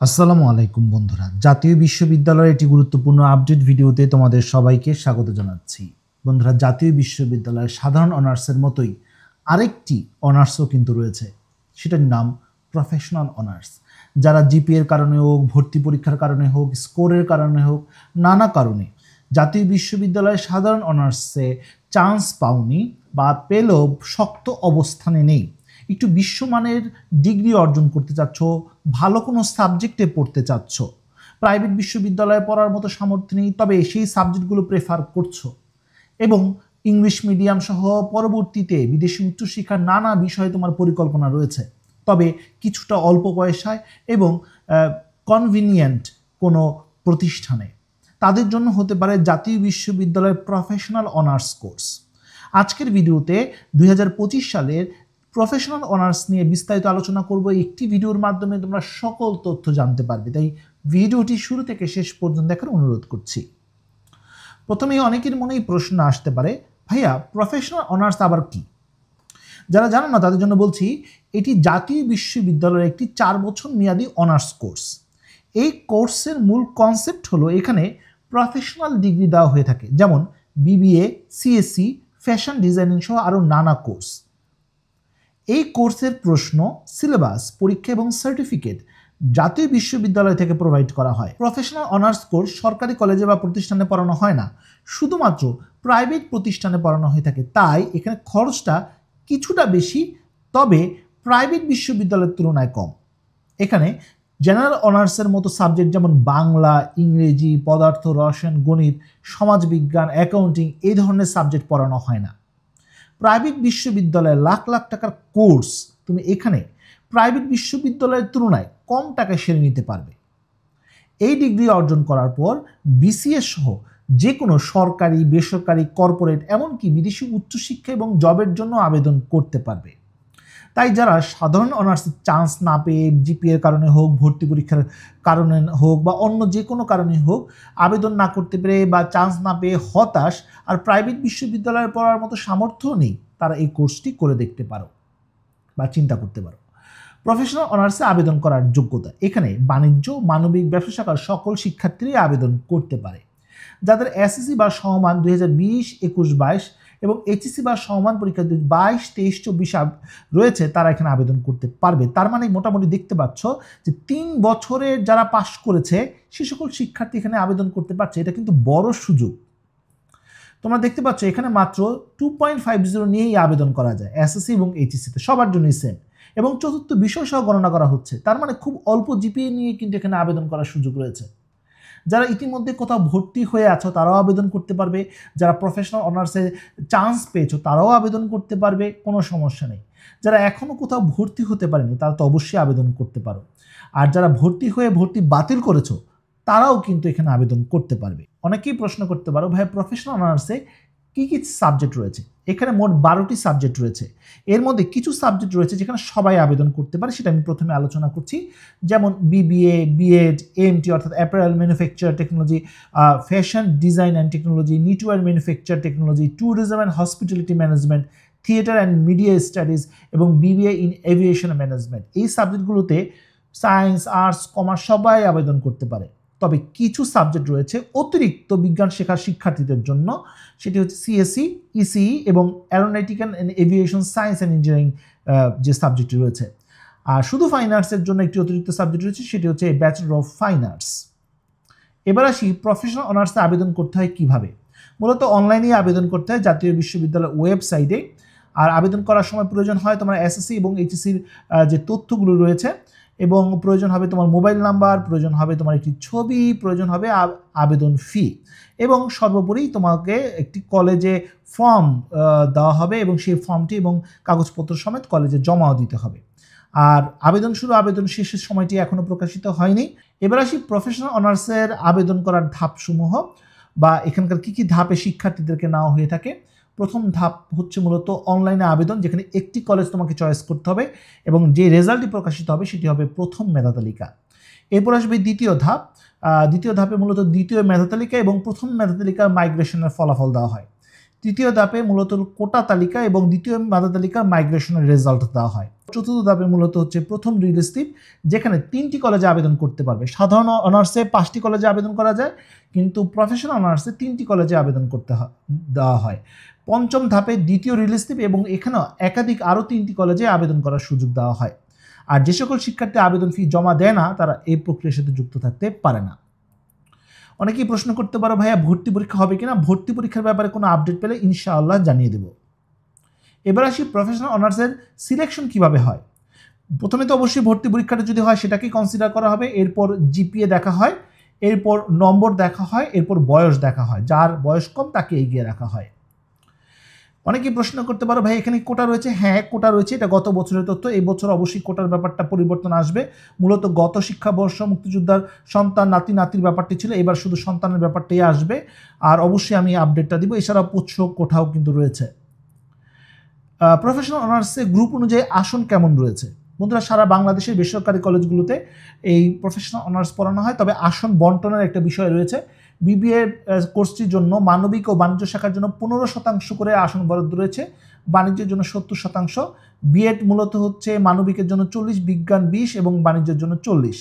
আসসালামু আলাইকুম বন্ধুরা, জাতীয় বিশ্ববিদ্যালয়ের একটি গুরুত্বপূর্ণ আপডেট ভিডিওতে তোমাদের সবাইকে স্বাগত জানাচ্ছি। বন্ধুরা, জাতীয় বিশ্ববিদ্যালয়ের সাধারণ অনার্সের মতোই আরেকটি অনার্সও কিন্তু রয়েছে, সেটার নাম প্রফেশনাল অনার্স। যারা জিপিএর কারণে হোক, ভর্তি পরীক্ষার কারণে হোক, স্কোরের কারণে হোক, নানা কারণে জাতীয় বিশ্ববিদ্যালয়ের সাধারণ অনার্সে চান্স পাওনি বা পেলেও শক্ত অবস্থানে নেই, একটু বিশ্বমানের ডিগ্রি অর্জন করতে চাচ্ছ, ভালো কোনো সাবজেক্টে পড়তে চাচ্ছ, প্রাইভেট বিশ্ববিদ্যালয়ে পড়ার মতো সামর্থ্য নেই, তবে সেই সাবজেক্টগুলো প্রেফার করছো এবং ইংলিশ মিডিয়াম সহ পরবর্তীতে বিদেশি উচ্চশিক্ষার নানা বিষয়ে তোমার পরিকল্পনা রয়েছে, তবে কিছুটা অল্প পয়সায় এবং কনভিনিয়েন্ট কোনো প্রতিষ্ঠানে, তাদের জন্য হতে পারে জাতীয় বিশ্ববিদ্যালয়ের প্রফেশনাল অনার্স কোর্স। আজকের ভিডিওতে 2025 সালের প্রফেশনাল অনার্স নিয়ে বিস্তারিত আলোচনা করব। একটি ভিডিওর মাধ্যমে তোমরা সকল তথ্য জানতে পারবে, তাই ভিডিওটি শুরু থেকে শেষ পর্যন্ত দেখার অনুরোধ করছি। প্রথমেই অনেকের মনেই প্রশ্ন আসতে পারে, ভাইয়া প্রফেশনাল অনার্স আবার কি? যারা জানো না তাদের জন্য বলছি, এটি জাতীয় বিশ্ববিদ্যালয়ের একটি 4 বছর মেয়াদী অনার্স কোর্স। এই কোর্সের মূল কনসেপ্ট হলো এখানে প্রফেশনাল ডিগ্রি দেওয়া হয়ে থাকে, যেমন বিবিএ, সিএসসি, ফ্যাশন ডিজাইনিং সহ আরও নানা কোর্স। এই কোর্সের প্রশ্ন, সিলেবাস, পরীক্ষা এবং সার্টিফিকেট জাতীয় বিশ্ববিদ্যালয় থেকে প্রোভাইড করা হয়। প্রফেশনাল অনার্স কোর্স সরকারি কলেজে বা প্রতিষ্ঠানে পড়ানো হয় না, শুধুমাত্র প্রাইভেট প্রতিষ্ঠানে পড়ানো হয়ে থাকে, তাই এখানে খরচটা কিছুটা বেশি, তবে প্রাইভেট বিশ্ববিদ্যালয়ের তুলনায় কম। এখানে জেনারেল অনার্সের মতো সাবজেক্ট যেমন বাংলা, ইংরেজি, পদার্থ, রসায়ন, গণিত, সমাজবিজ্ঞান, অ্যাকাউন্টিং এই ধরনের সাবজেক্ট পড়ানো হয় না। প্রাইভেট বিশ্ববিদ্যালয়ে লাখ লাখ টাকার কোর্স তুমি এখানে প্রাইভেট বিশ্ববিদ্যালয়ের তুলনায় কম টাকায় সেরে নিতে পারবে। এই ডিগ্রি অর্জন করার পর বিসিএ সহ যে কোনো সরকারি, বেসরকারি, কর্পোরেট এমনকি বিদেশি উচ্চশিক্ষা এবং জবের জন্য আবেদন করতে পারবে। তাই যারা সাধারণ অনার্সের চান্স না পেয়ে জিপিএর কারণে হোক, ভর্তি পরীক্ষার কারণে হোক বা অন্য যে কোনো কারণে হোক আবেদন না করতে পেরে বা চান্স না পেয়ে হতাশ, আর প্রাইভেট বিশ্ববিদ্যালয়ে পড়ার মতো সামর্থ্য নেই, তারা এই কোর্সটি করে দেখতে পারো বা চিন্তা করতে পারো। প্রফেশনাল অনার্সে আবেদন করার যোগ্যতা, এখানে বাণিজ্য, মানবিক, ব্যবসা শাখার সকল শিক্ষার্থীরাই আবেদন করতে পারে। যাদের এসএসসি বা সমমান 2020, 21, 22 এবং এইচএসসি বা সমমান পরীক্ষা 22, 23, 24 রয়েছে, তারা এখানে আবেদন করতে পারবে। তার মানে মোটামুটি দেখতে পাচ্ছ যে 3 বছরের যারা পাশ করেছে সে সকল শিক্ষার্থী এখানে আবেদন করতে পারছে। এটা কিন্তু বড় সুযোগ। তোমরা দেখতে পাচ্ছ এখানে মাত্র 2.50 নিয়েই আবেদন করা যায় এসএসসি এবং এইচএসসিতে, সবার জন্যই সেম, এবং চতুর্থ বিষয় সহ গণনা করা হচ্ছে। তার মানে খুব অল্প জিপিএ নিয়ে কিন্তু এখানে আবেদন করার সুযোগ রয়েছে। যারা ইতিমধ্যে কোথাও ভর্তি হয়ে আছো তারাও আবেদন করতে পারবে, যারা প্রফেশনাল অনার্সে চান্স পেয়েছো তারাও আবেদন করতে পারবে, কোনো সমস্যা নেই। যারা এখনও কোথাও ভর্তি হতে পারেনি তারা তো অবশ্যই আবেদন করতে পারো, আর যারা ভর্তি হয়ে ভর্তি বাতিল করেছো তারাও কিন্তু এখানে আবেদন করতে পারবে। অনেকেই প্রশ্ন করতে পারো, ভাই প্রফেশনাল অনার্সে কী কী সাবজেক্ট রয়েছে? এখানে মোট 12টি সাবজেক্ট রয়েছে। এর মধ্যে কিছু সাবজেক্ট রয়েছে যেখানে সবাই আবেদন করতে পারে, সেটা আমি প্রথমে আলোচনা করছি। যেমন বিবিএ, বিএড, এএমটি অর্থাৎ apparel manufacture technology, fashion design and technology, knitwear manufacture technology, tourism and hospitality management, theatre and media studies এবং বিবিএ ইন এভিয়েশন ম্যানেজমেন্ট। এই সাবজেক্টগুলোতে সায়েন্স, আর্টস, কমার্স সবাই আবেদন করতে পারে। তবে কিছু সাবজেক্ট রয়েছে অতিরিক্ত বিজ্ঞান শেখার শিক্ষার্থীদের জন্য, সেটি হচ্ছে সিএসসি, ইসিই এবং aeronautical and aviation science and engineering যে সাবজেক্টটি রয়েছে। আর শুধু ফাইন আর্টসের জন্য একটি অতিরিক্ত সাবজেক্ট রয়েছে, সেটি হচ্ছে ব্যাচেলর অফ ফাইন আর্টস। এবার আসি প্রফেশনাল অনার্সে আবেদন করতে হয় কিভাবে। মূলত অনলাইনেই আবেদন করতে হয় জাতীয় বিশ্ববিদ্যালয়ের ওয়েবসাইটে। আর আবেদন করার সময় প্রয়োজন হয় তোমার এসএসসি এবং এইচএসসির যে তথ্যগুলো রয়েছে, এবং প্রয়োজন হবে তোমার মোবাইল নাম্বার, প্রয়োজন হবে তোমার একটি ছবি, প্রয়োজন হবে আবেদন ফি, এবং সর্বোপরি তোমাকে একটি কলেজে ফর্ম দেওয়া হবে এবং সেই ফর্মটি এবং কাগজপত্র সমেত কলেজে জমাও দিতে হবে। আর আবেদন শুরু, আবেদন শেষের সময়টি এখনও প্রকাশিত হয়নি। এবার আসি প্রফেশনাল অনার্সের আবেদন করার ধাপসমূহ বা এখানকার কী কী ধাপে শিক্ষার্থীদেরকে নেওয়া হয়ে থাকে। প্রথম ধাপ হচ্ছে মূলত অনলাইনে আবেদন, যেখানে একটি কলেজ তোমাকে চয়েস করতে হবে এবং যে রেজাল্টটি প্রকাশিত হবে সেটি হবে প্রথম মেধা তালিকা। এরপর আসবে দ্বিতীয় ধাপ। দ্বিতীয় ধাপে মূলত দ্বিতীয় মেধা তালিকা এবং প্রথম মেধা তালিকার মাইগ্রেশনের ফলাফল দেওয়া হয়। তৃতীয় ধাপে মূলত কোটা তালিকা এবং দ্বিতীয় মেধা তালিকার মাইগ্রেশনের রেজাল্ট দেওয়া হয়। চতুর্থ ধাপে মূলত হচ্ছে প্রথম রিলিজ স্লিপ, যেখানে 3টি কলেজে আবেদন করতে পারবে। সাধারণ অনার্সে 5টি কলেজে আবেদন করা যায়, কিন্তু প্রফেশনাল অনার্সে 3টি কলেজে আবেদন করতে দেওয়া হয়। পঞ্চম ধাপে দ্বিতীয় রিলিজ স্লিপ এবং এখানেও একাধিক আরও 3টি কলেজে আবেদন করার সুযোগ দেওয়া হয়। আর যে সকল শিক্ষার্থী আবেদন ফি জমা দেয় না তারা এই প্রক্রিয়ার সাথে যুক্ত থাকতে পারে না। অনেকেই প্রশ্ন করতে পারো ভাইয়া ভর্তি পরীক্ষা হবে কিনা? ভর্তি পরীক্ষার ব্যাপারে কোনো আপডেট পেলে ইনশাআল্লাহ জানিয়ে দেব। এবার আসি প্রফেশনাল অনার্সের সিলেকশন কিভাবে হয়। প্রথমে তো অবশ্যই ভর্তি পরীক্ষাটা যদি হয় সেটাকেই কনসিডার করা হবে, এরপর জিপিএ দেখা হয়, এরপর নম্বর দেখা হয়, এরপর বয়স দেখা হয়। যার বয়স কম তাকে এগিয়ে রাখা হয়। অনেকেই প্রশ্ন করতে পারো ভাই এখানে কোটা রয়েছে। হ্যাঁ, কোটা রয়েছে, এটা গত বছরের তথ্য। এই বছর অবশ্যই কোটার ব্যাপারটা পরিবর্তন আসবে। মূলত গত শিক্ষাবর্ষ মুক্তিযোদ্ধার সন্তান নাতি নাতির ব্যাপারটি ছিল, এবার শুধু সন্তানের ব্যাপারটাই আসবে। আর অবশ্যই আমি আপডেটটা দিব। এছাড়াও পুচ্ছ কোঠাও কিন্তু রয়েছে। প্রফেশনাল অনার্সে গ্রুপ অনুযায়ী আসন কেমন রয়েছে? বন্ধুরা, সারা বাংলাদেশের বেসরকারি কলেজগুলোতে এই প্রফেশনাল অনার্স পড়ানো হয়, তবে আসন বন্টনের একটা বিষয় রয়েছে। বিবিএ কোর্সটির জন্য মানবিক ও বাণিজ্য শাখার জন্য 15% করে আসন বরাদ্দ রয়েছে, বাণিজ্যের জন্য 70%। বিএড মূলত হচ্ছে মানবিকের জন্য 40, বিজ্ঞান 20 এবং বাণিজ্যের জন্য 40।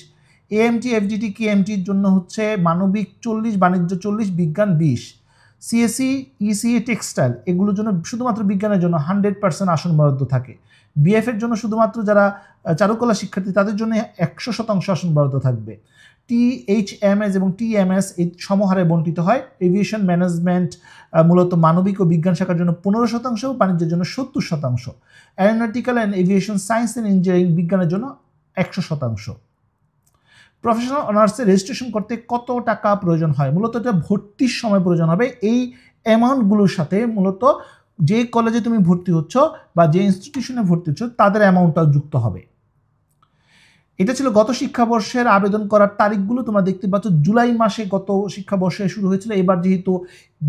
এএমটি, এফডিটি, কেএমটির জন্য হচ্ছে মানবিক 40, বাণিজ্য 40, বিজ্ঞান 20। সিএসসি, ইসিই, টেক্সটাইল এগুলোর জন্য শুধুমাত্র বিজ্ঞানের জন্য 100% আসন বরাদ্দ থাকে। বিএফের জন্য শুধুমাত্র যারা চারুকলা শিক্ষার্থী তাদের জন্য 100% আসন বরাদ্দ থাকবে। টিএইচএমএস এবং টিএমএস এই সমহারে বণ্টিত হয়। এভিয়েশন ম্যানেজমেন্ট মূলত মানবিক ও বিজ্ঞান শাখার জন্য 15%, বাণিজ্যের জন্য 70%। Aeronautical and aviation science and engineering বিজ্ঞানের জন্য 100%। প্রফেশনাল অনার্সে রেজিস্ট্রেশন করতে কত টাকা প্রয়োজন হয়? মূলত এটা ভর্তির সময় প্রয়োজন হবে। এই অ্যামাউন্টগুলোর সাথে মূলত যে কলেজে তুমি ভর্তি হচ্ছ বা যে ইনস্টিটিউশনে ভর্তি হচ্ছ তাদের অ্যামাউন্টটাও যুক্ত হবে। এটা ছিল গত শিক্ষাবর্ষের আবেদন করার তারিখগুলো। তোমরা দেখতে পাচ্ছ জুলাই মাসে গত শিক্ষাবর্ষে শুরু হয়েছিল। এবার যেহেতু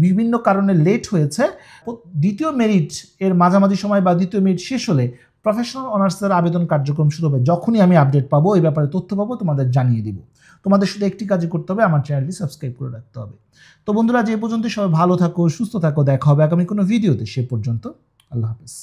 বিভিন্ন কারণে লেট হয়েছে, দ্বিতীয় মেরিট এর মাঝামাঝি সময় বা দ্বিতীয় মেরিট শেষ হলে প্রফেশনাল অনার্সের আবেদন কার্যক্রম শুরু হবে। যখনই আমি আপডেট পাবো, এই ব্যাপারে তথ্য পাবো, তোমাদের জানিয়ে দিব। তোমাদের শুধু একটি কাজই করতে হবে, আমার চ্যানেলটি সাবস্ক্রাইব করে রাখতে হবে। তো বন্ধুরা, যে পর্যন্ত সবাই ভালো থাকো, সুস্থ থাকো। দেখা হবে আগামী কোনো ভিডিওতে। সে পর্যন্ত আল্লাহ হাফেজ।